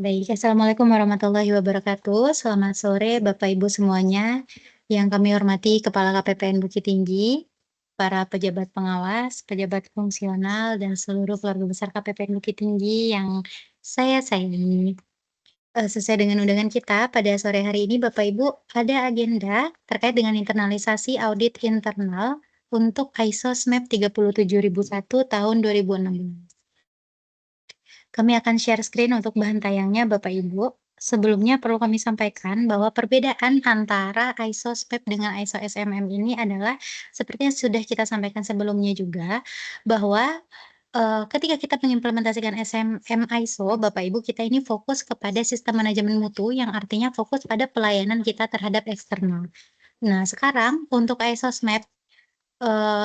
Baik, assalamualaikum warahmatullahi wabarakatuh. Selamat sore Bapak Ibu semuanya. Yang kami hormati Kepala KPPN Bukit Tinggi, para pejabat pengawas, pejabat fungsional, dan seluruh keluarga besar KPPN Bukit Tinggi yang saya sayangi. Sesuai dengan undangan kita pada sore hari ini Bapak Ibu, ada agenda terkait dengan internalisasi audit internal untuk ISO SMAP 37001 tahun 2016. Kami akan share screen untuk bahan tayangnya Bapak Ibu. Sebelumnya perlu kami sampaikan bahwa perbedaan antara ISO SPEP dengan ISO SMM ini adalah seperti yang sudah kita sampaikan sebelumnya juga, bahwa, ketika kita mengimplementasikan SMM ISO, Bapak Ibu, kita ini fokus kepada sistem manajemen mutu yang artinya fokus pada pelayanan kita terhadap eksternal. Nah, sekarang untuk ISO SMAP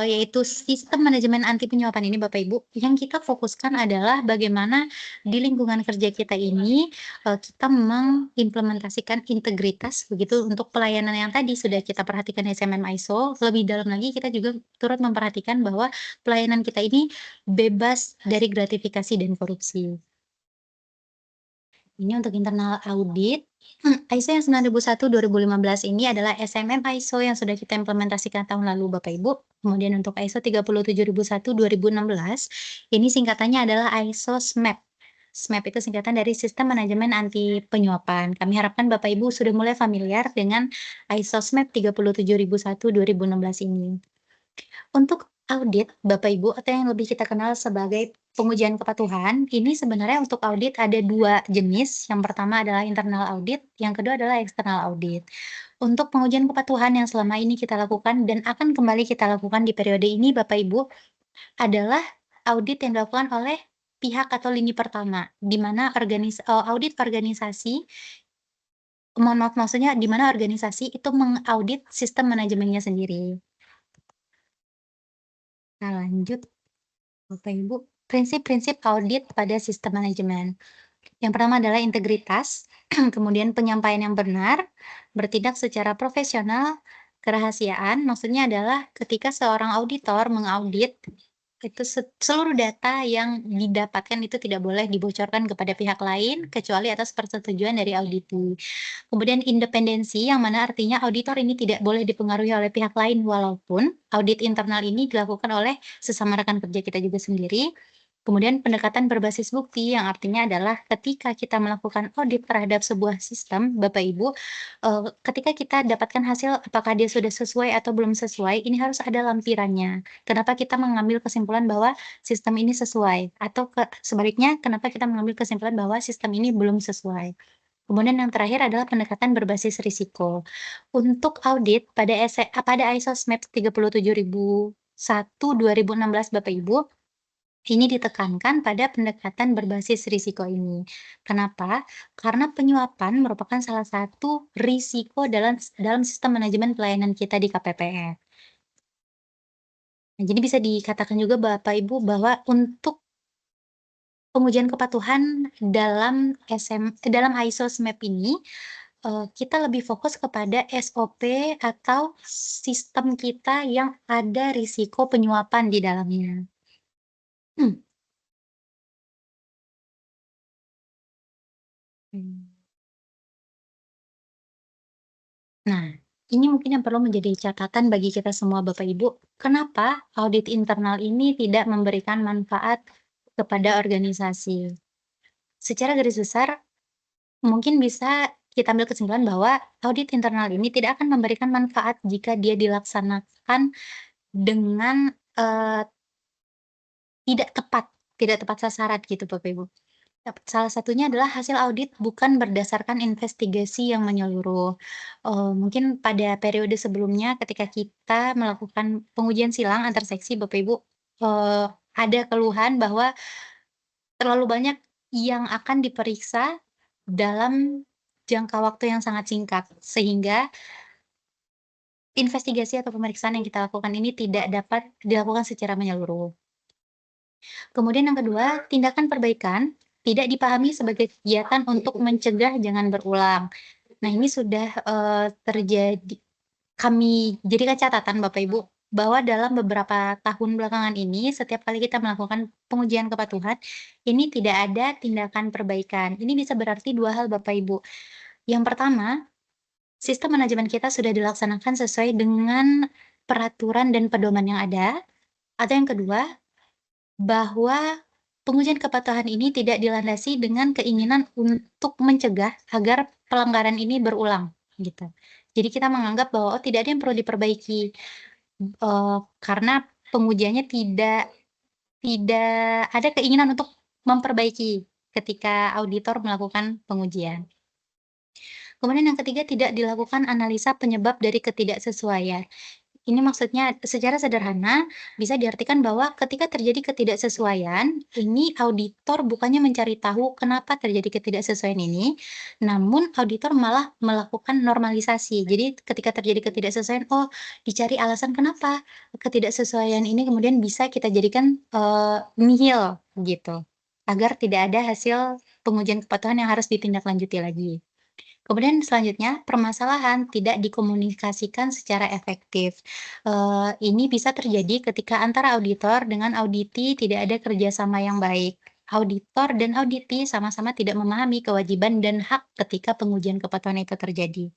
yaitu sistem manajemen anti penyuapan ini Bapak Ibu, yang kita fokuskan adalah bagaimana di lingkungan kerja kita ini, kita mengimplementasikan integritas begitu untuk pelayanan yang tadi sudah kita perhatikan SMM ISO, lebih dalam lagi kita juga turut memperhatikan bahwa pelayanan kita ini bebas dari gratifikasi dan korupsi. Ini untuk internal audit, ISO yang 9001/2015 ini adalah SMM ISO yang sudah kita implementasikan tahun lalu Bapak Ibu. Kemudian untuk ISO 37001/2016, ini singkatannya adalah ISO SMAP. SMAP itu singkatan dari Sistem Manajemen Anti Penyuapan. Kami harapkan Bapak Ibu sudah mulai familiar dengan ISO SMAP 37001/2016 ini. Untuk audit, Bapak Ibu, atau yang lebih kita kenal sebagai pengujian kepatuhan, ini sebenarnya untuk audit ada 2 jenis, yang pertama adalah internal audit, yang kedua adalah eksternal audit. Untuk pengujian kepatuhan yang selama ini kita lakukan dan akan kembali kita lakukan di periode ini Bapak Ibu, adalah audit yang dilakukan oleh pihak atau lini pertama, di mana audit organisasi, mohon maaf maksudnya di mana organisasi itu mengaudit sistem manajemennya sendiri. Nah lanjut Bapak Ibu, prinsip-prinsip audit pada sistem manajemen. Yang pertama adalah integritas, kemudian penyampaian yang benar, bertindak secara profesional, kerahasiaan, maksudnya adalah ketika seorang auditor mengaudit, itu seluruh data yang didapatkan itu tidak boleh dibocorkan kepada pihak lain, kecuali atas persetujuan dari auditi. Kemudian independensi, yang mana artinya auditor ini tidak boleh dipengaruhi oleh pihak lain, walaupun audit internal ini dilakukan oleh sesama rekan kerja kita juga sendiri. Kemudian pendekatan berbasis bukti, yang artinya adalah ketika kita melakukan audit terhadap sebuah sistem, Bapak Ibu, ketika kita dapatkan hasil apakah dia sudah sesuai atau belum sesuai, ini harus ada lampirannya. Kenapa kita mengambil kesimpulan bahwa sistem ini sesuai, atau sebaliknya kenapa kita mengambil kesimpulan bahwa sistem ini belum sesuai. Kemudian yang terakhir adalah pendekatan berbasis risiko. Untuk audit pada ISO SMAP 37001/2016 Bapak Ibu, ini ditekankan pada pendekatan berbasis risiko ini. Kenapa? Karena penyuapan merupakan salah satu risiko dalam sistem manajemen pelayanan kita di KPPN. Nah, jadi bisa dikatakan juga Bapak Ibu bahwa untuk pengujian kepatuhan dalam ISO SMAP ini, kita lebih fokus kepada SOP atau sistem kita yang ada risiko penyuapan di dalamnya. Hmm. Mmm. Nah, ini mungkin yang perlu menjadi catatan bagi kita semua Bapak Ibu, kenapa audit internal ini tidak memberikan manfaat kepada organisasi? Secara garis besar, mungkin bisa kita ambil kesimpulan bahwa audit internal ini tidak akan memberikan manfaat jika dia dilaksanakan dengan, tidak tepat tidak tepat sasaran gitu Bapak Ibu. Salah satunya adalah hasil audit bukan berdasarkan investigasi yang menyeluruh. Mungkin pada periode sebelumnya ketika kita melakukan pengujian silang antar seksi Bapak Ibu, eee, ada keluhan bahwa terlalu banyak yang akan diperiksa dalam jangka waktu yang sangat singkat, sehingga investigasi atau pemeriksaan yang kita lakukan ini tidak dapat dilakukan secara menyeluruh. Kemudian yang kedua, tindakan perbaikan tidak dipahami sebagai kegiatan untuk mencegah jangan berulang. Nah ini sudah, terjadi kami jadikan catatan Bapak Ibu, bahwa dalam beberapa tahun belakangan ini, setiap kali kita melakukan pengujian kepatuhan, ini tidak ada tindakan perbaikan. Ini bisa berarti 2 hal Bapak Ibu. Yang pertama, sistem manajemen kita sudah dilaksanakan sesuai dengan peraturan dan pedoman yang ada, atau yang kedua, bahwa pengujian kepatuhan ini tidak dilandasi dengan keinginan untuk mencegah agar pelanggaran ini berulang, gitu. Jadi kita menganggap bahwa, oh tidak ada yang perlu diperbaiki, karena pengujiannya tidak ada keinginan untuk memperbaiki ketika auditor melakukan pengujian. Kemudian yang ketiga, tidak dilakukan analisa penyebab dari ketidaksesuaian. Ini maksudnya secara sederhana bisa diartikan bahwa ketika terjadi ketidaksesuaian, ini auditor bukannya mencari tahu kenapa terjadi ketidaksesuaian ini, namun auditor malah melakukan normalisasi. Jadi ketika terjadi ketidaksesuaian, oh dicari alasan kenapa ketidaksesuaian ini kemudian bisa kita jadikan nihil gitu, agar tidak ada hasil pengujian kepatuhan yang harus ditindaklanjuti lagi. Kemudian selanjutnya, permasalahan tidak dikomunikasikan secara efektif. Ini bisa terjadi ketika antara auditor dengan auditi tidak ada kerjasama yang baik. Auditor dan auditi sama-sama tidak memahami kewajiban dan hak ketika pengujian kepatuhan itu terjadi.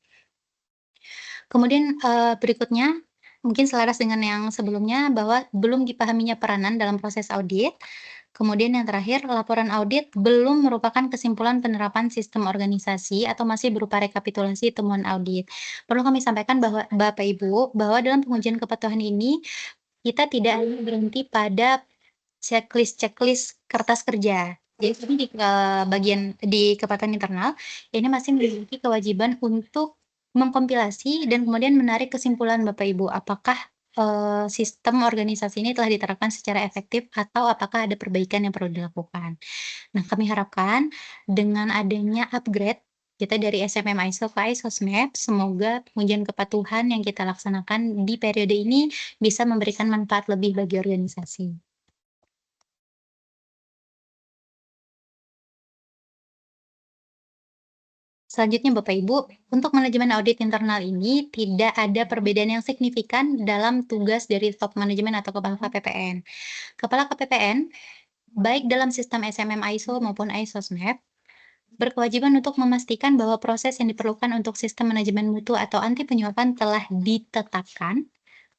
Kemudian, berikutnya, mungkin selaras dengan yang sebelumnya bahwa belum dipahaminya peranan dalam proses audit. Kemudian yang terakhir, laporan audit belum merupakan kesimpulan penerapan sistem organisasi atau masih berupa rekapitulasi temuan audit. Perlu kami sampaikan bahwa Bapak Ibu, bahwa dalam pengujian kepatuhan ini, kita tidak hanya berhenti pada checklist-checklist kertas kerja. Jadi kami di, bagian di kepatuhan internal, ini masih memiliki kewajiban untuk mengkompilasi dan kemudian menarik kesimpulan Bapak Ibu, apakah, sistem organisasi ini telah diterapkan secara efektif atau apakah ada perbaikan yang perlu dilakukan. Nah, kami harapkan dengan adanya upgrade kita dari SMM ISO ke ISO SMAP, semoga pengujian kepatuhan yang kita laksanakan di periode ini bisa memberikan manfaat lebih bagi organisasi. Selanjutnya Bapak Ibu, untuk manajemen audit internal ini tidak ada perbedaan yang signifikan dalam tugas dari top manajemen atau kepala KPPN. Kepala KPPN, baik dalam sistem SMM ISO maupun ISO SMAP, berkewajiban untuk memastikan bahwa proses yang diperlukan untuk sistem manajemen mutu atau anti penyuapan telah ditetapkan,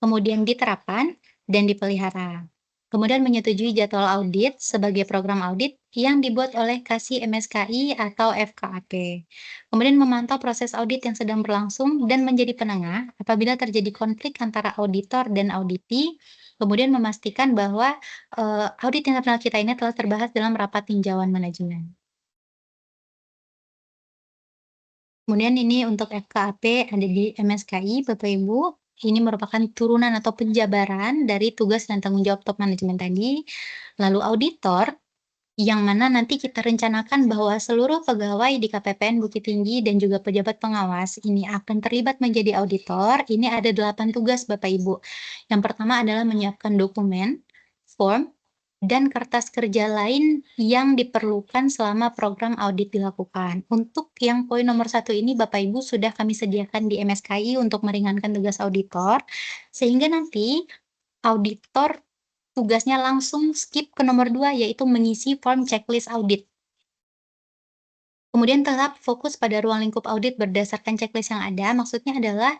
kemudian diterapkan, dan dipelihara. Kemudian menyetujui jadwal audit sebagai program audit yang dibuat oleh KASI MSKI atau FKAP. Kemudian memantau proses audit yang sedang berlangsung dan menjadi penengah apabila terjadi konflik antara auditor dan auditi. Kemudian memastikan bahwa audit internal kita ini telah terbahas dalam rapat tinjauan manajemen. Kemudian ini untuk FKAP ada di MSKI, Bapak Ibu. Ini merupakan turunan atau penjabaran dari tugas dan tanggung jawab top manajemen tadi. Lalu auditor, yang mana nanti kita rencanakan bahwa seluruh pegawai di KPPN Bukit Tinggi dan juga pejabat pengawas ini akan terlibat menjadi auditor. Ini ada 8 tugas Bapak Ibu. Yang pertama adalah menyiapkan dokumen, form, dan kertas kerja lain yang diperlukan selama program audit dilakukan. Untuk yang poin nomor satu ini Bapak Ibu sudah kami sediakan di MSKI untuk meringankan tugas auditor, sehingga nanti auditor tugasnya langsung skip ke nomor 2 yaitu mengisi form checklist audit. Kemudian tetap fokus pada ruang lingkup audit berdasarkan checklist yang ada, maksudnya adalah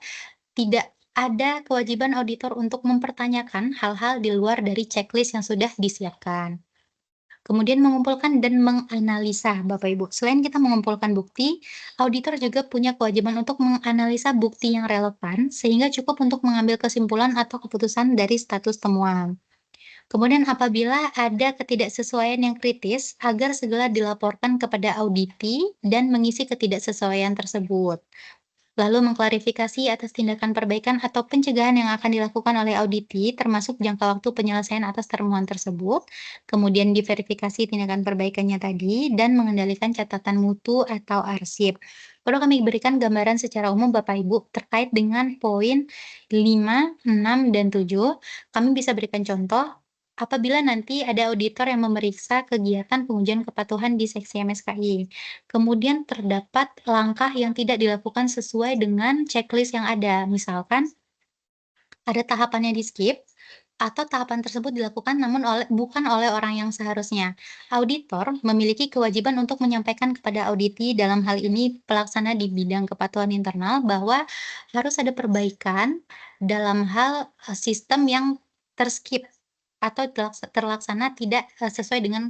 tidak ada kewajiban auditor untuk mempertanyakan hal-hal di luar dari checklist yang sudah disiapkan. Kemudian mengumpulkan dan menganalisa, Bapak Ibu. Selain kita mengumpulkan bukti, auditor juga punya kewajiban untuk menganalisa bukti yang relevan, sehingga cukup untuk mengambil kesimpulan atau keputusan dari status temuan. Kemudian apabila ada ketidaksesuaian yang kritis, agar segera dilaporkan kepada auditi dan mengisi ketidaksesuaian tersebut. Lalu mengklarifikasi atas tindakan perbaikan atau pencegahan yang akan dilakukan oleh auditi, termasuk jangka waktu penyelesaian atas temuan tersebut, kemudian diverifikasi tindakan perbaikannya tadi, dan mengendalikan catatan mutu atau arsip. Perlu kami berikan gambaran secara umum Bapak Ibu terkait dengan poin 5, 6, dan 7. Kami bisa berikan contoh apabila nanti ada auditor yang memeriksa kegiatan pengujian kepatuhan di seksi MSKI. Kemudian terdapat langkah yang tidak dilakukan sesuai dengan checklist yang ada. Misalkan, ada tahapannya di-skip, atau tahapan tersebut dilakukan namun bukan oleh orang yang seharusnya. Auditor memiliki kewajiban untuk menyampaikan kepada auditi, dalam hal ini pelaksana di bidang kepatuhan internal, bahwa harus ada perbaikan dalam hal, sistem yang ter-skip atau terlaksana tidak, sesuai dengan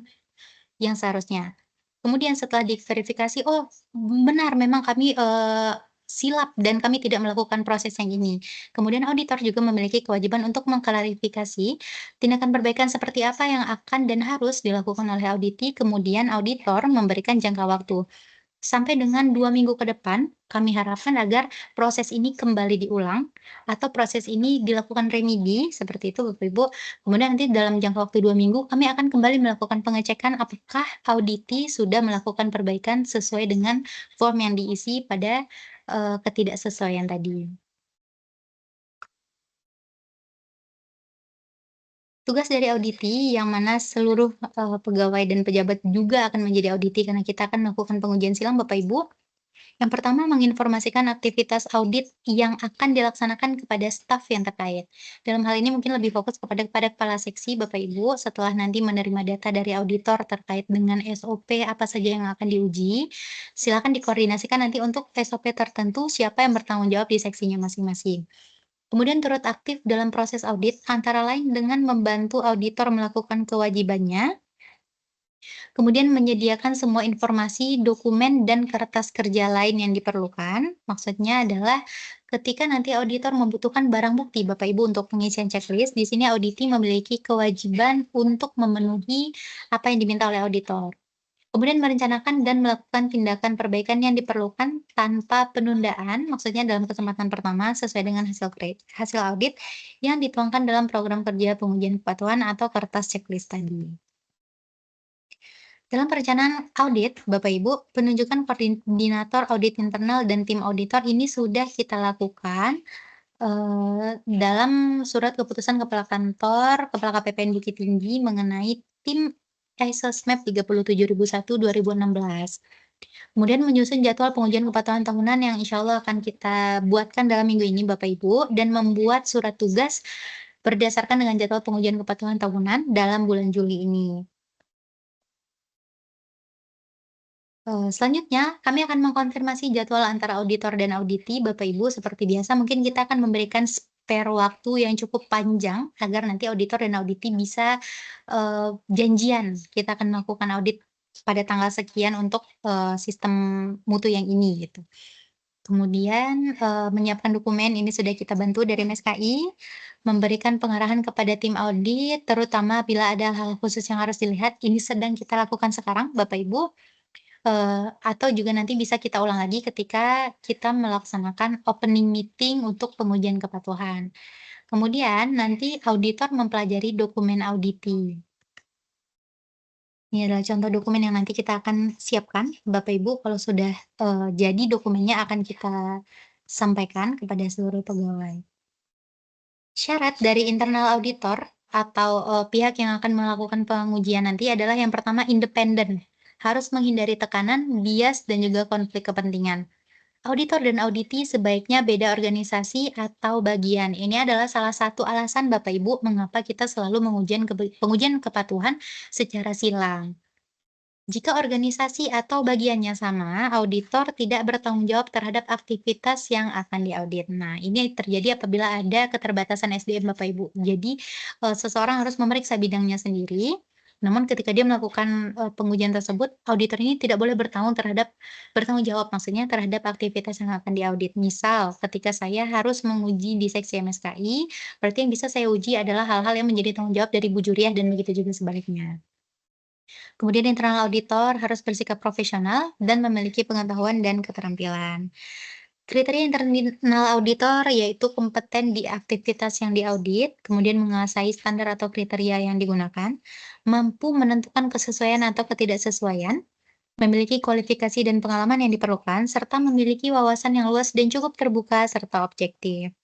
yang seharusnya. Kemudian setelah diverifikasi, "Oh, benar memang kami, silap dan kami tidak melakukan proses yang ini." Kemudian auditor juga memiliki kewajiban untuk mengklarifikasi tindakan perbaikan seperti apa yang akan dan harus dilakukan oleh auditi, kemudian auditor memberikan jangka waktu. Sampai dengan 2 minggu ke depan, kami harapkan agar proses ini kembali diulang atau proses ini dilakukan remedi, seperti itu Bapak Ibu. Kemudian nanti dalam jangka waktu 2 minggu, kami akan kembali melakukan pengecekan apakah auditi sudah melakukan perbaikan sesuai dengan form yang diisi pada, ketidaksesuaian tadi. Tugas dari auditi yang mana seluruh, pegawai dan pejabat juga akan menjadi auditi karena kita akan melakukan pengujian silang Bapak Ibu. Yang pertama, menginformasikan aktivitas audit yang akan dilaksanakan kepada staf yang terkait. Dalam hal ini mungkin lebih fokus kepada kepala seksi, Bapak Ibu, setelah nanti menerima data dari auditor terkait dengan SOP apa saja yang akan diuji, silakan dikoordinasikan nanti untuk SOP tertentu siapa yang bertanggung jawab di seksinya masing-masing. Kemudian turut aktif dalam proses audit, antara lain dengan membantu auditor melakukan kewajibannya. Kemudian menyediakan semua informasi, dokumen, dan kertas kerja lain yang diperlukan. Maksudnya adalah ketika nanti auditor membutuhkan barang bukti, Bapak Ibu, untuk pengisian checklist, di sini auditi memiliki kewajiban untuk memenuhi apa yang diminta oleh auditor. Kemudian merencanakan dan melakukan tindakan perbaikan yang diperlukan tanpa penundaan, maksudnya dalam kesempatan pertama sesuai dengan hasil audit yang dituangkan dalam program kerja pengujian kepatuhan atau kertas checklist tadi. Dalam perencanaan audit, Bapak Ibu, penunjukan koordinator audit internal dan tim auditor ini sudah kita lakukan, dalam surat keputusan Kepala KPPN Bukit Tinggi mengenai tim ISOSMEP 37.001/2016. Kemudian menyusun jadwal pengujian kepatuhan tahunan yang insya Allah akan kita buatkan dalam minggu ini Bapak Ibu, dan membuat surat tugas berdasarkan dengan jadwal pengujian kepatuhan tahunan dalam bulan Juli ini. Selanjutnya, kami akan mengkonfirmasi jadwal antara auditor dan auditi, Bapak Ibu. Seperti biasa, mungkin kita akan memberikan spare waktu yang cukup panjang agar nanti auditor dan auditi bisa, janjian, kita akan melakukan audit pada tanggal sekian untuk, sistem mutu yang ini, gitu. Kemudian, menyiapkan dokumen ini sudah kita bantu dari MSKI, memberikan pengarahan kepada tim audit, terutama bila ada hal khusus yang harus dilihat, ini sedang kita lakukan sekarang, Bapak Ibu. Atau juga nanti bisa kita ulang lagi ketika kita melaksanakan opening meeting untuk pengujian kepatuhan. Kemudian nanti auditor mempelajari dokumen auditi. Ini adalah contoh dokumen yang nanti kita akan siapkan, Bapak Ibu, kalau sudah, jadi dokumennya akan kita sampaikan kepada seluruh pegawai. Syarat dari internal auditor atau, pihak yang akan melakukan pengujian nanti adalah yang pertama independen, harus menghindari tekanan, bias, dan juga konflik kepentingan. Auditor dan auditi sebaiknya beda organisasi atau bagian. Ini adalah salah satu alasan Bapak Ibu mengapa kita selalu pengujian kepatuhan secara silang. Jika organisasi atau bagiannya sama, auditor tidak bertanggung jawab terhadap aktivitas yang akan diaudit. Nah, ini terjadi apabila ada keterbatasan SDM Bapak Ibu. Jadi, seseorang harus memeriksa bidangnya sendiri, namun ketika dia melakukan, pengujian tersebut, auditor ini tidak boleh bertanggung jawab maksudnya terhadap aktivitas yang akan diaudit. Misal, ketika saya harus menguji di seksi MSKI, berarti yang bisa saya uji adalah hal-hal yang menjadi tanggung jawab dari Bu Juriah dan begitu juga sebaliknya. Kemudian internal auditor harus bersikap profesional dan memiliki pengetahuan dan keterampilan. Kriteria internal auditor yaitu kompeten di aktivitas yang diaudit, kemudian menguasai standar atau kriteria yang digunakan, mampu menentukan kesesuaian atau ketidaksesuaian, memiliki kualifikasi dan pengalaman yang diperlukan, serta memiliki wawasan yang luas dan cukup terbuka serta objektif.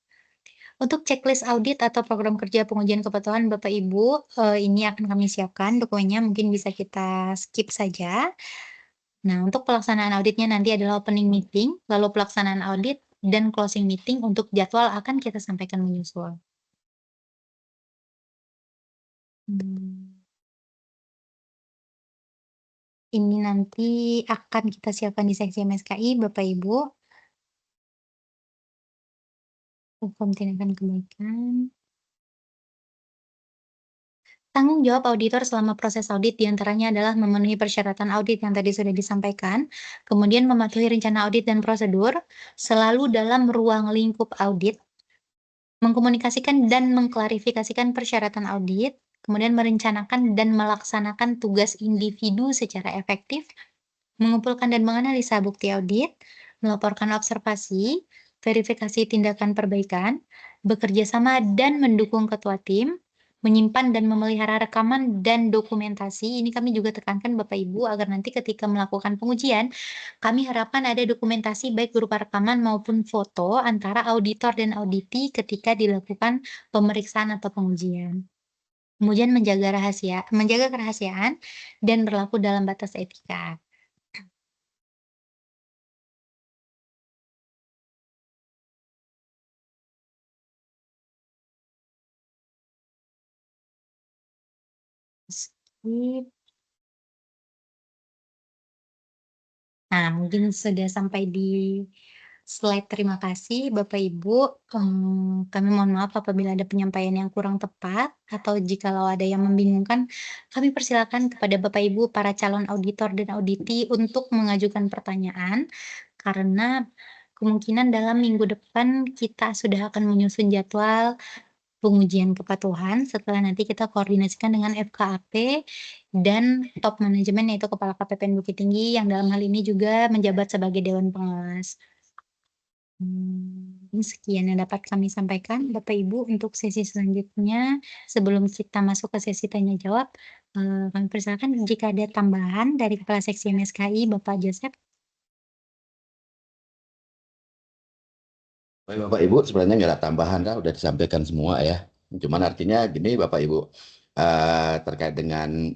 Untuk checklist audit atau program kerja pengujian kepatuhan Bapak Ibu, ini akan kami siapkan dokumennya mungkin bisa kita skip saja. Nah, untuk pelaksanaan auditnya nanti adalah opening meeting, lalu pelaksanaan audit dan closing meeting untuk jadwal akan kita sampaikan menyusul. Mmm, ini nanti akan kita siapkan di seksi MSKI, Bapak Ibu, hukum tindakan kebaikan. Tanggung jawab auditor selama proses audit diantaranya adalah memenuhi persyaratan audit yang tadi sudah disampaikan, kemudian mematuhi rencana audit dan prosedur, selalu dalam ruang lingkup audit, mengkomunikasikan dan mengklarifikasikan persyaratan audit, kemudian merencanakan dan melaksanakan tugas individu secara efektif, mengumpulkan dan menganalisa bukti audit, melaporkan observasi, verifikasi tindakan perbaikan, bekerja sama dan mendukung ketua tim, menyimpan dan memelihara rekaman dan dokumentasi. Ini kami juga tekankan Bapak Ibu agar nanti ketika melakukan pengujian, kami harapkan ada dokumentasi baik berupa rekaman maupun foto antara auditor dan auditi ketika dilakukan pemeriksaan atau pengujian. Kemudian menjaga kerahasiaan dan berlaku dalam batas etika. Sip. Nah, mungkin sudah sampai di slide terima kasih Bapak Ibu, kami mohon maaf apabila ada penyampaian yang kurang tepat atau jikalau ada yang membingungkan, kami persilakan kepada Bapak Ibu para calon auditor dan auditi untuk mengajukan pertanyaan, karena kemungkinan dalam minggu depan kita sudah akan menyusun jadwal pengujian kepatuhan setelah nanti kita koordinasikan dengan FKAP dan top manajemen yaitu Kepala KPPN Bukit Tinggi yang dalam hal ini juga menjabat sebagai Dewan Pengawas. Mungkin sekian yang dapat kami sampaikan Bapak Ibu untuk sesi selanjutnya. Sebelum kita masuk ke sesi tanya jawab, kami persilakan jika ada tambahan dari Kepala Seksi MSKI Bapak Joseph. Baik Bapak Ibu, sebenarnya nggak ada tambahan kan, udah disampaikan semua ya. Cuman artinya gini Bapak Ibu, terkait dengan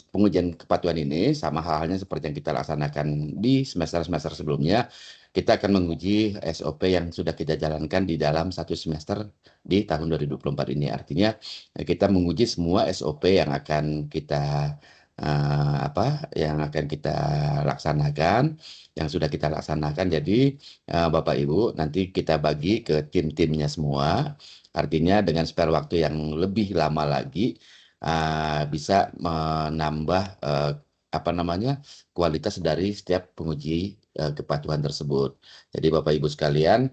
pengujian kepatuhan ini sama halnya seperti yang kita laksanakan di semester-semester sebelumnya, kita akan menguji SOP yang sudah kita jalankan di dalam satu semester di tahun 2024 ini. Artinya kita menguji semua SOP yang akan kita yang akan kita laksanakan, yang sudah kita laksanakan. Jadi Bapak Ibu nanti kita bagi ke tim-timnya semua. Artinya dengan spare waktu yang lebih lama lagi bisa menambah kualitas dari setiap penguji kepatuhan tersebut. Jadi Bapak Ibu sekalian,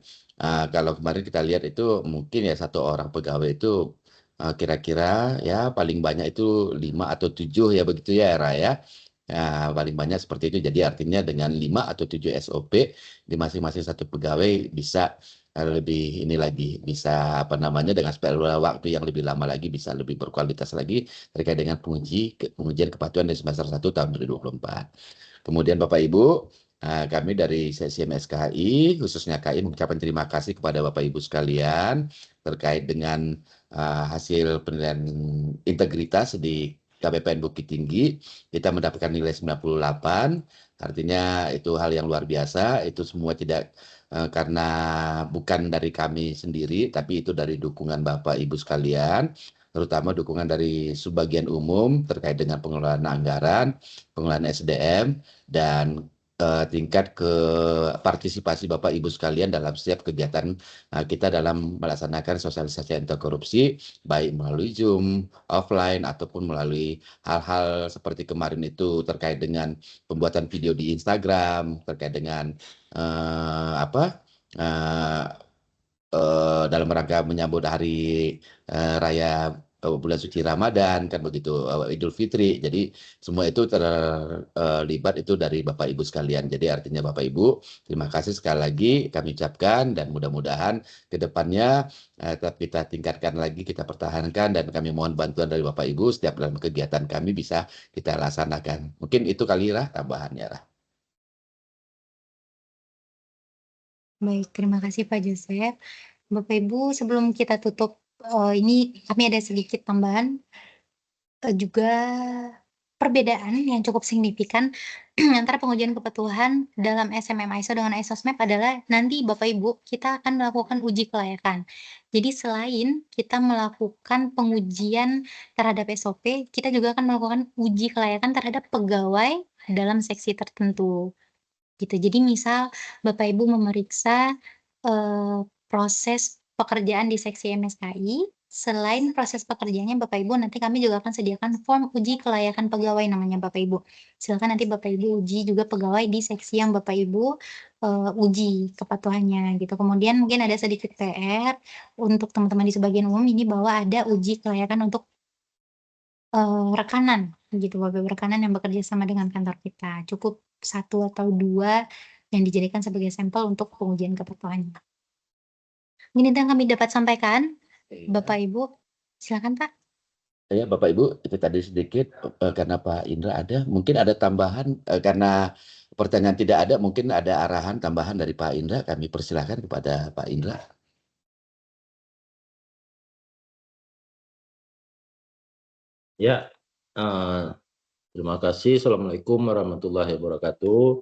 kalau kemarin kita lihat itu mungkin ya satu orang pegawai itu kira-kira ya paling banyak itu 5 atau 7 ya begitu ya Era ya. Ya, paling banyak seperti itu. Jadi artinya dengan 5 atau 7 SOP di masing-masing satu pegawai bisa lebih ini lagi bisa dengan spare waktu yang lebih lama lagi bisa lebih berkualitas lagi terkait dengan pengujian kepatuhan di semester 1 tahun 2024. Kemudian Bapak Ibu, kami dari sesi MSKI khususnya KI mengucapkan terima kasih kepada Bapak Ibu sekalian terkait dengan hasil penilaian integritas di KPPN Bukit Tinggi. Kita mendapatkan nilai 98, artinya itu hal yang luar biasa. Itu semua tidak karena bukan dari kami sendiri, tapi itu dari dukungan Bapak Ibu sekalian, terutama dukungan dari subbagian umum terkait dengan pengelolaan anggaran, pengelolaan SDM, dan tingkat ke partisipasi Bapak Ibu sekalian dalam setiap kegiatan kita dalam melaksanakan sosialisasi anti korupsi, baik melalui Zoom, offline, ataupun melalui hal-hal seperti kemarin itu terkait dengan pembuatan video di Instagram, terkait dengan eh, apa eh, dalam rangka menyambut hari raya bulan suci Ramadan kan begitu, Idul Fitri. Jadi semua itu terlibat itu dari Bapak Ibu sekalian. Jadi artinya Bapak Ibu, terima kasih sekali lagi kami ucapkan dan mudah-mudahan ke depannya tetap kita tingkatkan lagi, kita pertahankan dan kami mohon bantuan dari Bapak Ibu setiap dalam kegiatan kami bisa kita laksanakan. Mungkin itu kali lah tambahannya lah. Baik, terima kasih Pak Joseph. Bapak Ibu sebelum kita tutup, ini kami ada sedikit tambahan, juga perbedaan yang cukup signifikan antara pengujian kepatuhan dalam SMM ISO dengan ISOSMEP adalah nanti Bapak Ibu, kita akan melakukan uji kelayakan. Jadi selain kita melakukan pengujian terhadap SOP, kita juga akan melakukan uji kelayakan terhadap pegawai dalam seksi tertentu, gitu. Jadi misal Bapak Ibu memeriksa, proses pekerjaan di seksi MSKI, selain proses pekerjaannya Bapak Ibu, nanti kami juga akan sediakan form uji kelayakan pegawai namanya Bapak Ibu. Silakan nanti Bapak Ibu uji juga pegawai di seksi yang Bapak Ibu, uji kepatuhannya gitu. Kemudian mungkin ada sedikit PR untuk teman-teman di sebagian umum ini bahwa ada uji kelayakan untuk, rekanan gitu, Bapak Ibu, rekanan yang bekerja sama dengan kantor kita. Cukup satu atau 2 yang dijadikan sebagai sampel untuk pengujian kepatuhannya. Mungkin itu yang kami dapat sampaikan, Bapak Iya. Ibu. Silakan, Pak. Ya, Bapak Ibu, itu tadi sedikit karena Pak Indra ada, mungkin ada tambahan karena pertanyaan tidak ada, mungkin ada arahan tambahan dari Pak Indra, kami persilahkan kepada Pak Indra. Ya, terima kasih. Assalamualaikum warahmatullahi wabarakatuh.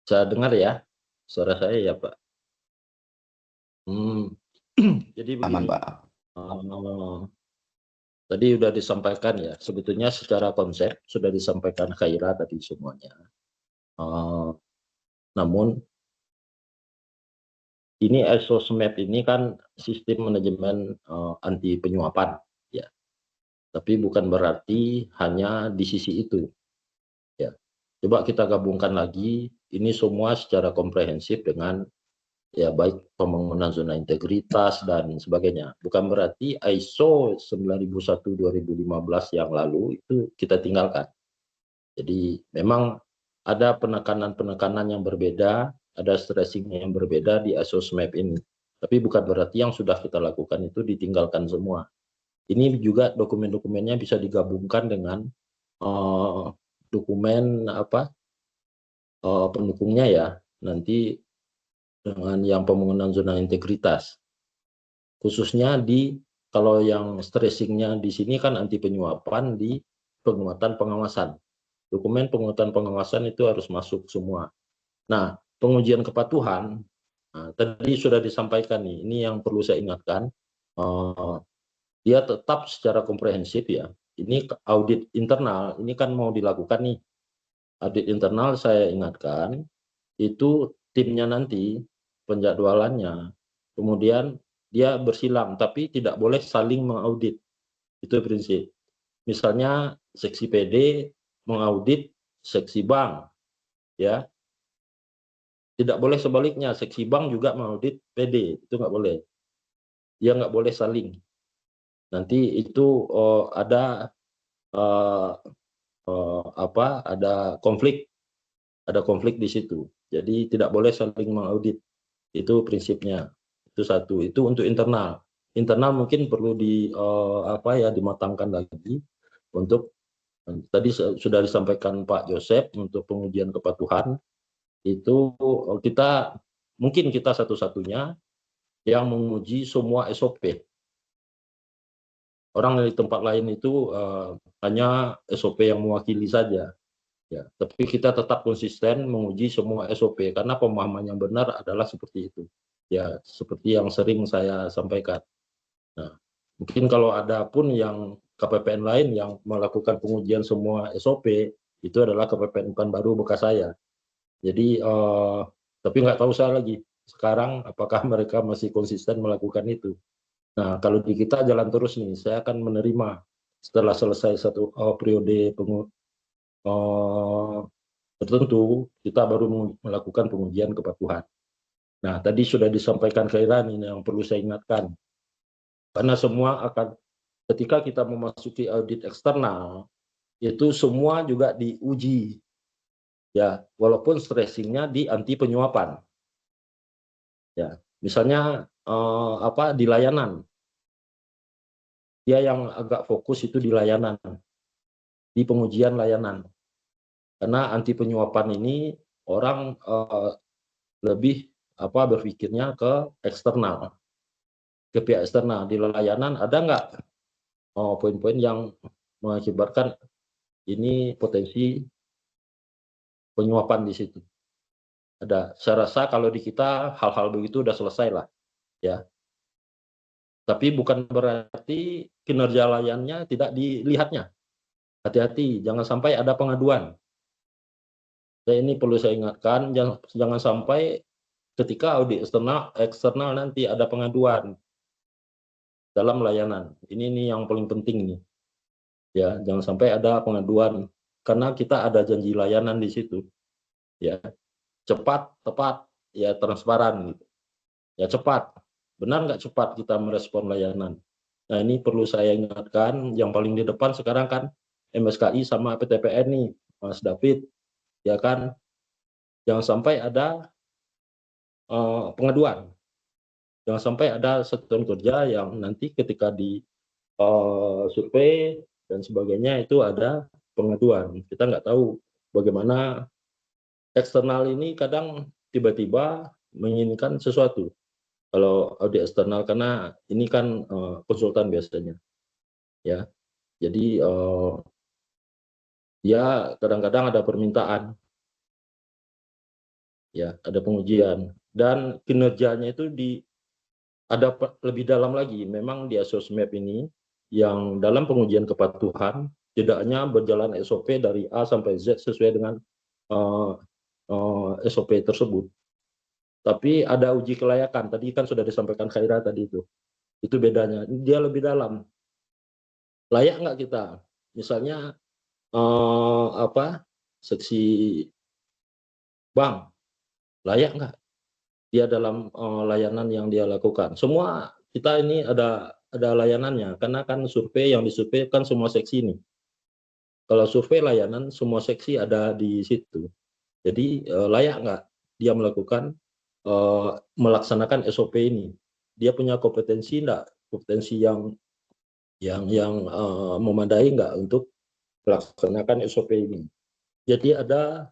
Saya dengar ya, suara saya ya Pak. Jadi Aman, begini, Pak. tadi sudah disampaikan ya, sebetulnya secara konsep sudah disampaikan Khaira tadi semuanya. Namun ini ISOSMEP ini kan sistem manajemen anti penyuapan, ya. Tapi bukan berarti hanya di sisi itu. Ya, coba kita gabungkan lagi, ini semua secara komprehensif dengan ya baik pembangunan zona integritas dan sebagainya. Bukan berarti ISO 9001/2015 yang lalu itu kita tinggalkan. Jadi memang ada penekanan-penekanan yang berbeda, ada stressing yang berbeda di ISO SMAP ini. Tapi bukan berarti yang sudah kita lakukan itu ditinggalkan semua. Ini juga dokumen-dokumennya bisa digabungkan dengan dokumen pendukungnya ya, nanti dengan yang pembangunan zona integritas. Khususnya kalau yang stressingnya di sini kan anti penyuapan di penguatan pengawasan. Dokumen penguatan pengawasan itu harus masuk semua. Nah, pengujian kepatuhan, tadi sudah disampaikan nih, ini yang perlu saya ingatkan, dia tetap secara komprehensif ya. Ini audit internal, ini kan mau dilakukan nih. Audit internal saya ingatkan, itu timnya nanti, penjadwalannya, kemudian dia bersilang, tapi tidak boleh saling mengaudit. Itu prinsip. Misalnya seksi PD mengaudit seksi bank, ya. Tidak boleh sebaliknya, seksi bank juga mengaudit PD, itu nggak boleh. Dia nggak boleh saling. Nanti itu ada konflik di situ. Jadi tidak boleh saling mengaudit. Itu prinsipnya. Itu satu. Itu untuk internal. Internal mungkin perlu dimatangkan lagi untuk tadi sudah disampaikan Pak Joseph untuk pengujian kepatuhan itu mungkin kita satu-satunya yang menguji semua SOP. Orang dari tempat lain itu hanya SOP yang mewakili saja. Ya, tapi kita tetap konsisten menguji semua SOP karena pemahaman yang benar adalah seperti itu. Ya, seperti yang sering saya sampaikan. Nah, mungkin kalau ada pun yang KPPN lain yang melakukan pengujian semua SOP, itu adalah KPPN Pekanbaru bekas saya. Jadi, tapi nggak tahu saya lagi sekarang apakah mereka masih konsisten melakukan itu. Nah, kalau di kita jalan terus nih, saya akan menerima setelah selesai satu periode tertentu, kita baru melakukan pengujian kepatuhan. Nah, tadi sudah disampaikan Khaira ini yang perlu saya ingatkan. Karena semua akan, ketika kita memasuki audit eksternal, itu semua juga diuji. Ya, walaupun stressingnya di anti penyuapan. Ya, misalnya di layanan. Dia yang agak fokus itu di layanan. Di pengujian layanan. Karena anti penyuapan ini orang lebih berpikirnya ke eksternal, ke pihak eksternal. Di layanan ada nggak poin-poin yang mengakibatkan ini potensi penyuapan di situ. Saya rasa kalau di kita hal-hal begitu udah selesai lah, ya. Tapi bukan berarti kinerja layannya tidak dilihatnya. Hati-hati, jangan sampai ada pengaduan. Ini perlu saya ingatkan, jangan sampai ketika audit eksternal nanti ada pengaduan dalam layanan. Ini yang paling penting nih. Ya, jangan sampai ada pengaduan karena kita ada janji layanan di situ. Ya, cepat, tepat, ya transparan gitu. Ya cepat. Benar nggak cepat kita merespon layanan? Nah, ini perlu saya ingatkan, yang paling di depan sekarang kan MSKI sama PTPN nih, Mas David, ya kan? Jangan sampai ada pengaduan. Jangan sampai ada satuan kerja yang nanti ketika di survei dan sebagainya itu ada pengaduan. Kita nggak tahu bagaimana eksternal ini kadang tiba-tiba menginginkan sesuatu. Kalau audit eksternal karena ini kan konsultan biasanya, ya. Jadi ya kadang-kadang ada permintaan, ya, ada pengujian dan kinerjanya itu ada lebih dalam lagi. Memang di Asosmap ini yang dalam pengujian kepatuhan tidak hanya berjalan SOP dari A sampai Z sesuai dengan SOP tersebut, tapi ada uji kelayakan. Tadi kan sudah disampaikan Khaira tadi itu bedanya. Dia lebih dalam. Layak nggak kita? Misalnya seksi bank, layak nggak dia dalam layanan yang dia lakukan? Semua kita ini ada layanannya, karena kan survei yang disurvei kan semua seksi ini. Kalau survei layanan semua seksi ada di situ. Jadi layak nggak dia melaksanakan SOP ini? Dia punya kompetensi nggak? Kompetensi yang memadai nggak untuk melaksanakan SOP ini? Jadi ada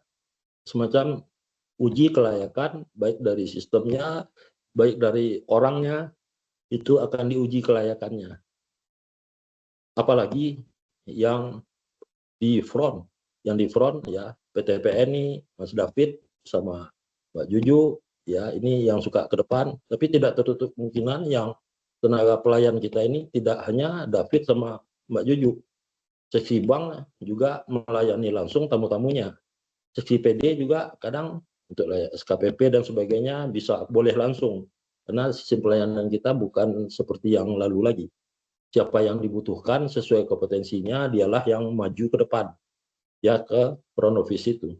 semacam uji kelayakan, baik dari sistemnya, baik dari orangnya, itu akan diuji kelayakannya. Apalagi yang di front ya PTPN nih, Mas David sama Mbak Juju, ya ini yang suka ke depan, tapi tidak tertutup kemungkinan yang tenaga pelayan kita ini tidak hanya David sama Mbak Juju. Seksi bank juga melayani langsung tamu-tamunya. Seksi PD juga kadang untuk SKPP dan sebagainya boleh langsung, karena sistem pelayanan kita bukan seperti yang lalu lagi. Siapa yang dibutuhkan sesuai kompetensinya, dialah yang maju ke depan, ya ke front office itu.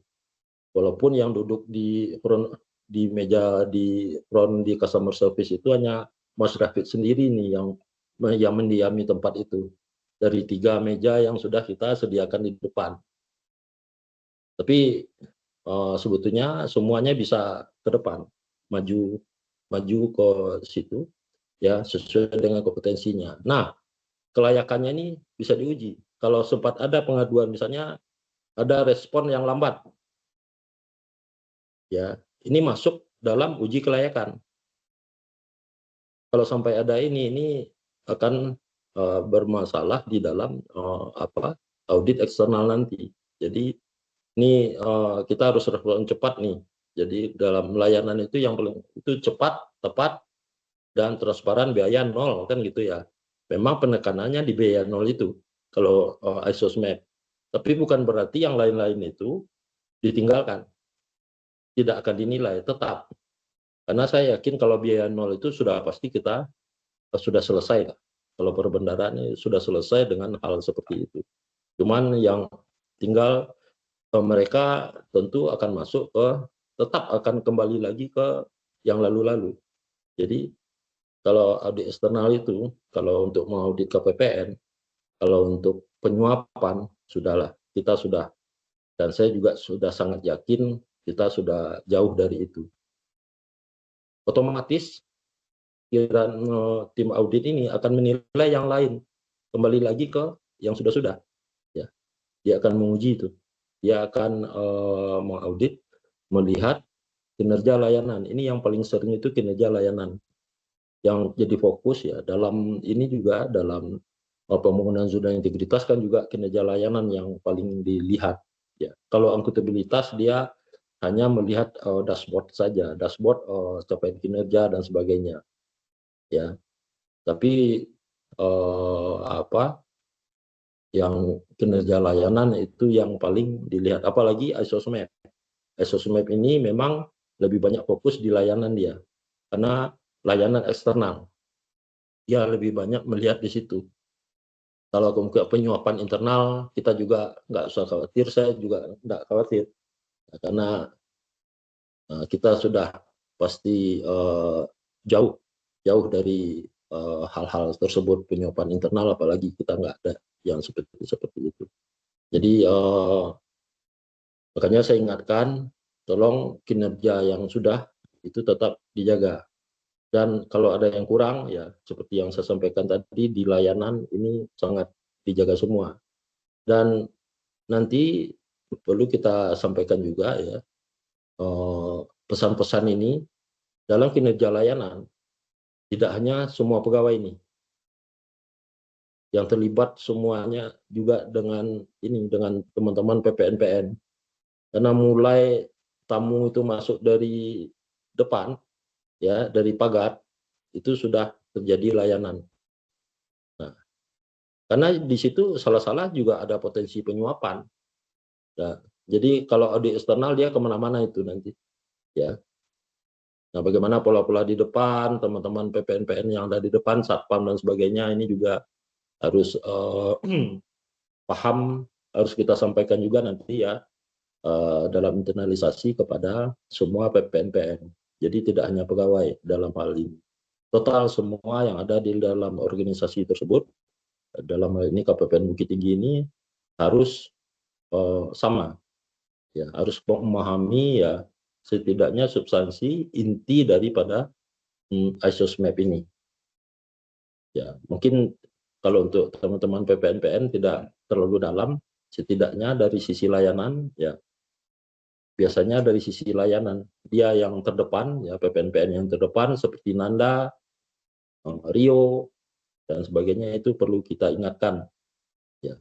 Walaupun yang duduk di meja di front di customer service itu hanya Mas David sendiri nih yang mendiami tempat itu dari 3 meja yang sudah kita sediakan di depan. Tapi sebetulnya semuanya bisa ke depan, maju ke situ, ya sesuai dengan kompetensinya. Nah, kelayakannya ini bisa diuji. Kalau sempat ada pengaduan, misalnya ada respon yang lambat, ya ini masuk dalam uji kelayakan. Kalau sampai ada ini akan bermasalah di dalam audit eksternal nanti. Jadi ini kita harus respon cepat nih. Jadi dalam layanan itu yang paling itu cepat, tepat, dan transparan, biaya 0 kan gitu ya. Memang penekanannya di biaya 0 itu kalau Asosmap. Tapi bukan berarti yang lain-lain itu ditinggalkan. Tidak akan dinilai, tetap. Karena saya yakin kalau biaya 0 itu sudah pasti kita sudah selesai. Kalau perbendaharaan sudah selesai dengan hal seperti itu. Cuman yang tinggal mereka tentu akan tetap akan kembali lagi ke yang lalu-lalu. Jadi kalau audit eksternal itu, kalau untuk mengaudit KPPN, kalau untuk penyuapan, sudahlah, kita sudah, dan saya juga sudah sangat yakin kita sudah jauh dari itu. Otomatis tim audit ini akan menilai yang lain, kembali lagi ke yang sudah-sudah. Ya, dia akan menguji itu. Dia akan mengaudit, melihat kinerja layanan. Ini yang paling sering itu kinerja layanan. Yang jadi fokus ya dalam ini juga dalam pembangunan zona integritas kan juga kinerja layanan yang paling dilihat. Ya, kalau akuntabilitas dia hanya melihat dashboard saja, dashboard capaian kinerja dan sebagainya. Ya, tapi yang kinerja layanan itu yang paling dilihat. Apalagi ISOSMAP. ISOSMAP ini memang lebih banyak fokus di layanan dia, karena layanan eksternal. Dia lebih banyak melihat di situ. Kalau kemudian penyuapan internal, kita juga nggak usah khawatir, saya juga nggak khawatir. Karena kita sudah pasti jauh dari hal-hal tersebut, penyuapan internal, apalagi kita nggak ada yang seperti itu. Jadi makanya saya ingatkan, tolong kinerja yang sudah itu tetap dijaga. Dan kalau ada yang kurang, ya seperti yang saya sampaikan tadi, di layanan ini sangat dijaga semua. Dan nanti perlu kita sampaikan juga ya, pesan-pesan ini dalam kinerja layanan, tidak hanya semua pegawai ini yang terlibat, semuanya juga dengan teman-teman PPNPN. Karena mulai tamu itu masuk dari depan, ya dari pagar, itu sudah terjadi layanan. Nah, karena di situ salah-salah juga ada potensi penyuapan. Nah, jadi kalau audit eksternal dia kemana-mana itu nanti, ya. Nah, bagaimana pola-pola di depan, teman-teman PPNPN yang ada di depan, satpam dan sebagainya, ini juga harus paham, harus kita sampaikan juga nanti ya, dalam internalisasi kepada semua PPNPN. Jadi tidak hanya pegawai dalam hal ini. Total semua yang ada di dalam organisasi tersebut, dalam hal ini KPPN Bukit Tinggi ini harus sama, ya harus memahami ya setidaknya substansi inti daripada ISOSMAP ini. Ya mungkin kalau untuk teman-teman PPNPN tidak terlalu dalam, setidaknya dari sisi layanan ya biasanya dari sisi layanan dia yang terdepan, ya PPNPN yang terdepan seperti Nanda, Rio dan sebagainya, itu perlu kita ingatkan ya.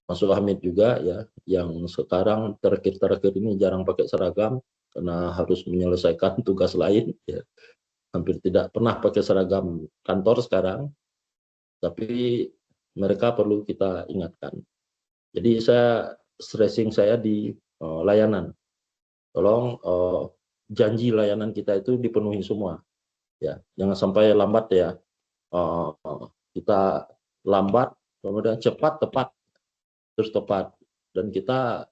Mas Hamid juga ya yang sekarang terakhir ini jarang pakai seragam karena harus menyelesaikan tugas lain ya, hampir tidak pernah pakai seragam kantor sekarang, tapi mereka perlu kita ingatkan. Jadi stressing saya di layanan, tolong janji layanan kita itu dipenuhi semua ya, jangan sampai lambat ya, kita lambat kemudian cepat tepat terus tepat, dan kita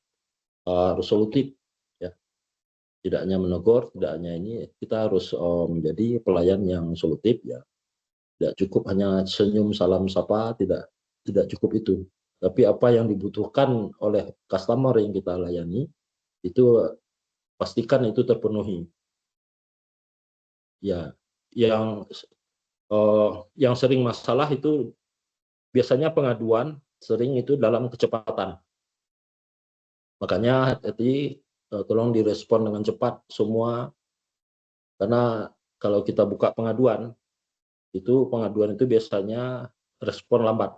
resolutif ya, tidak hanya menegur, tidak hanya ini, kita harus menjadi pelayan yang solutif ya, tidak cukup hanya senyum salam sapa, tidak cukup itu, tapi apa yang dibutuhkan oleh customer yang kita layani itu pastikan itu terpenuhi ya. Yang sering masalah itu biasanya pengaduan sering itu dalam kecepatan, makanya hati-hati, tolong direspon dengan cepat semua, karena kalau kita buka pengaduan itu biasanya respon lambat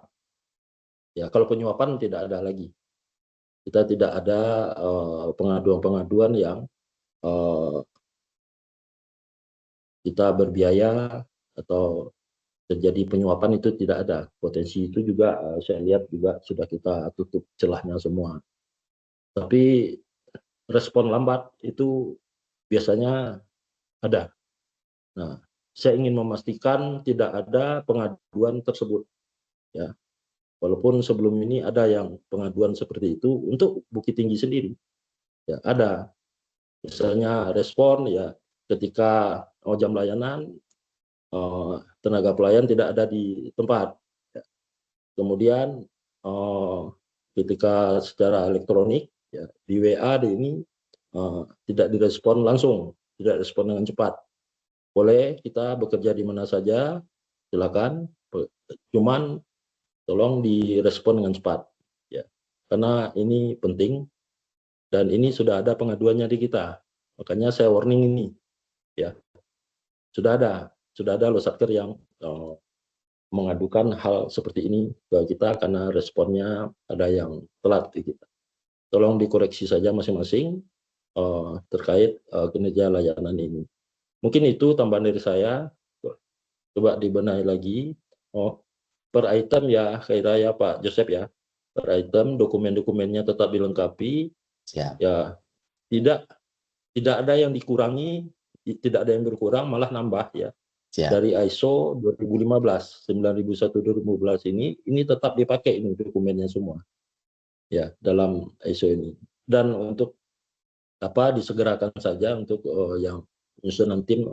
ya. Kalau penyuapan tidak ada lagi, kita tidak ada pengaduan-pengaduan yang kita berbiaya atau terjadi penyuapan, itu tidak ada. Potensi itu juga saya lihat juga sudah kita tutup celahnya semua. Tapi respon lambat itu biasanya ada. Nah, saya ingin memastikan tidak ada pengaduan tersebut ya. Walaupun sebelum ini ada yang pengaduan seperti itu untuk Bukit Tinggi sendiri ya, ada. Misalnya respon ya ketika jam layanan tenaga pelayan tidak ada di tempat ya. Kemudian ketika secara elektronik ya, di WA di ini tidak direspon langsung, tidak respon dengan cepat. Boleh kita bekerja di mana saja, silakan, cuman tolong direspon dengan cepat ya, karena ini penting dan ini sudah ada pengaduannya di kita, makanya saya warning ini ya, sudah ada loh Satker yang mengadukan hal seperti ini ke kita karena responnya ada yang telat di kita. Tolong dikoreksi saja masing-masing terkait kinerja layanan ini. Mungkin itu tambahan dari saya. Coba dibenahi lagi. Per item ya, kira ya Pak Joseph ya. Per item dokumen-dokumennya tetap dilengkapi. Siap. Ya, tidak ada yang dikurangi, tidak ada yang berkurang, malah nambah ya. Siap. Dari ISO 2015 9001/2015 ini tetap dipakai ini dokumennya semua ya dalam ISO ini. Dan untuk disegerakan saja untuk yang penyusunan tim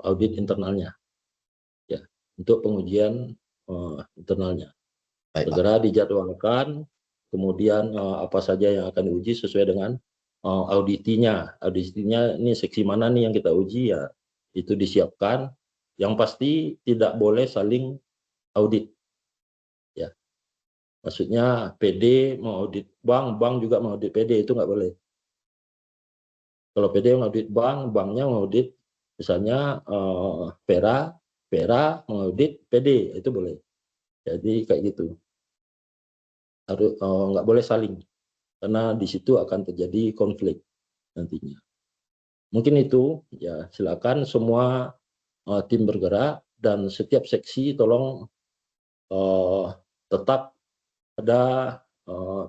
audit internalnya ya, untuk pengujian internalnya. Baik, Pak. Segera dijadwalkan, kemudian apa saja yang akan diuji sesuai dengan auditinya. Auditinya ini seksi mana nih yang kita uji ya, itu disiapkan. Yang pasti tidak boleh saling audit. Ya, maksudnya PD mau audit bank, bank juga mau audit PD, itu nggak boleh. Kalau PD mengaudit bank, banknya mengaudit misalnya Pera, Pera mengaudit PD, itu boleh. Jadi kayak gitu. Harus nggak boleh saling, karena di situ akan terjadi konflik nantinya. Mungkin itu ya, silakan semua tim bergerak dan setiap seksi tolong tetap ada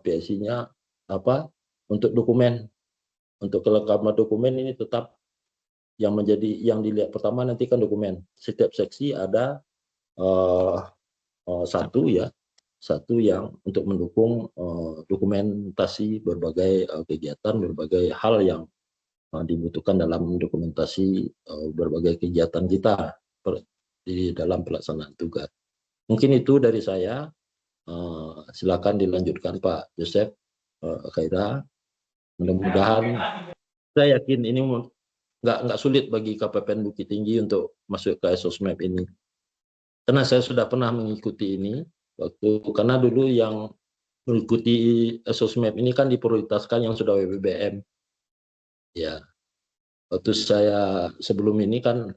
PSI-nya untuk dokumen, untuk kelengkapan dokumen ini tetap yang dilihat pertama nanti kan dokumen. Setiap seksi ada satu yang untuk mendukung dokumentasi berbagai kegiatan, berbagai hal yang dibutuhkan dalam dokumentasi berbagai kegiatan kita di dalam pelaksanaan tugas. Mungkin itu dari saya. Silakan dilanjutkan Pak Joseph, Khaira. Mudah-mudahan saya yakin ini nggak sulit bagi KPPN Bukit Tinggi untuk masuk ke SOSMAP ini. Karena saya sudah pernah mengikuti ini karena dulu yang mengikuti SOSMAP ini kan diprioritaskan yang sudah WBBM. Ya, waktu saya sebelum ini kan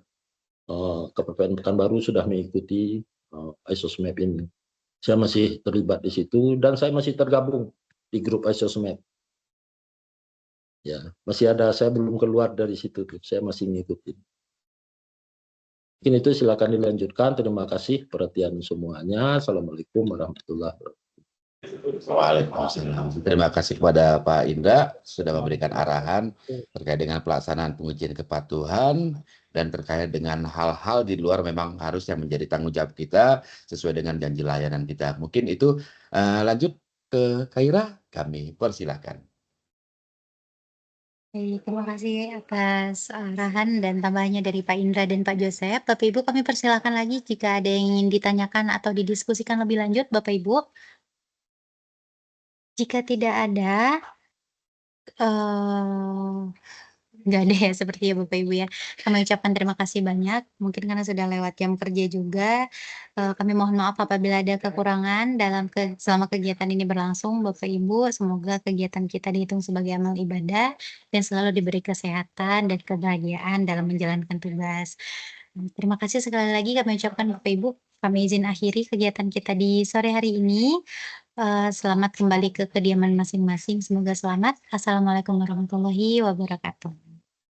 KPPN Pekanbaru sudah mengikuti SOSMAP ini. Saya masih terlibat di situ dan saya masih tergabung di grup SOSMAP. Ya, masih ada, saya belum keluar dari situ tuh, saya masih ngikutin. Mungkin itu silakan dilanjutkan. Terima kasih perhatian semuanya. Assalamualaikum warahmatullahi wabarakatuh. Waalaikumsalam. Terima kasih kepada Pak Indra sudah memberikan arahan terkait dengan pelaksanaan pengujian kepatuhan dan terkait dengan hal-hal di luar memang harus yang menjadi tanggung jawab kita sesuai dengan janji layanan kita. Mungkin itu lanjut ke Khaira, kami persilahkan. Terima kasih atas arahan dan tambahannya dari Pak Indra dan Pak Joseph. Bapak Ibu kami persilakan lagi jika ada yang ingin ditanyakan atau didiskusikan lebih lanjut Bapak Ibu. Jika tidak ada, nggak ada ya sepertinya Bapak Ibu ya. Kami ucapkan terima kasih banyak, mungkin karena sudah lewat jam kerja juga. Kami mohon maaf apabila ada kekurangan selama kegiatan ini berlangsung Bapak Ibu. Semoga kegiatan kita dihitung sebagai amal ibadah dan selalu diberi kesehatan dan kebahagiaan dalam menjalankan tugas. Terima kasih sekali lagi kami ucapkan Bapak Ibu. Kami izin akhiri kegiatan kita di sore hari ini. Selamat kembali ke kediaman masing-masing. Semoga selamat. Assalamualaikum warahmatullahi wabarakatuh.